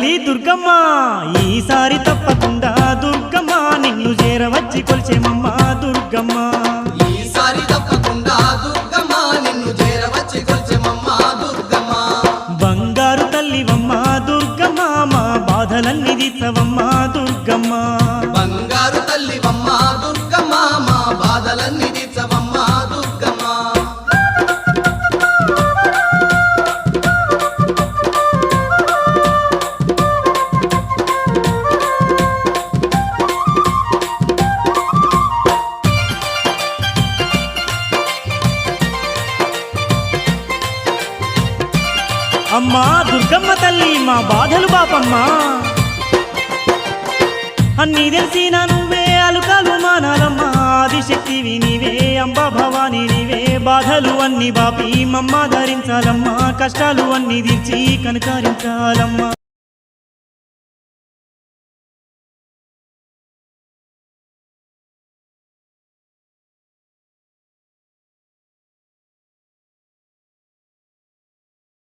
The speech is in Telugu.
తల్లి దుర్గమ్మ ఈసారి తప్పకుండా దుర్గమ్మ నిన్ను చేరవచ్చి కొలిచేమమ్మ దుర్గమ్మ ఈసారి తప్పకుండా దుర్గమ్మ నిన్ను చేరవచ్చి కొలిచేమమ్మ దుర్గమ్మ బంగారు తల్లివమ్మ దుర్గమ్మ మా బాధలన్నీ తీర్చవమ్మ దుర్గమ్మ బంగారు తల్లివమ్మ దుర్గమ్మ మా బాధలన్నీ తీర్చవమ్మ దుర్గమ్మ అమ్మా దుర్గమ్మ తల్లి మా బాధలు బాపమ్మా అన్నీ తెలిసిన నువ్వే అలుకాలు మానాలమ్మా ఆదిశక్తివి నీవే అంబా భవాని నీవే బాధలు అన్ని బాపి మమ్మ ధరించాలమ్మా కష్టాలు అన్ని తీర్చి కనకారించాలమ్మా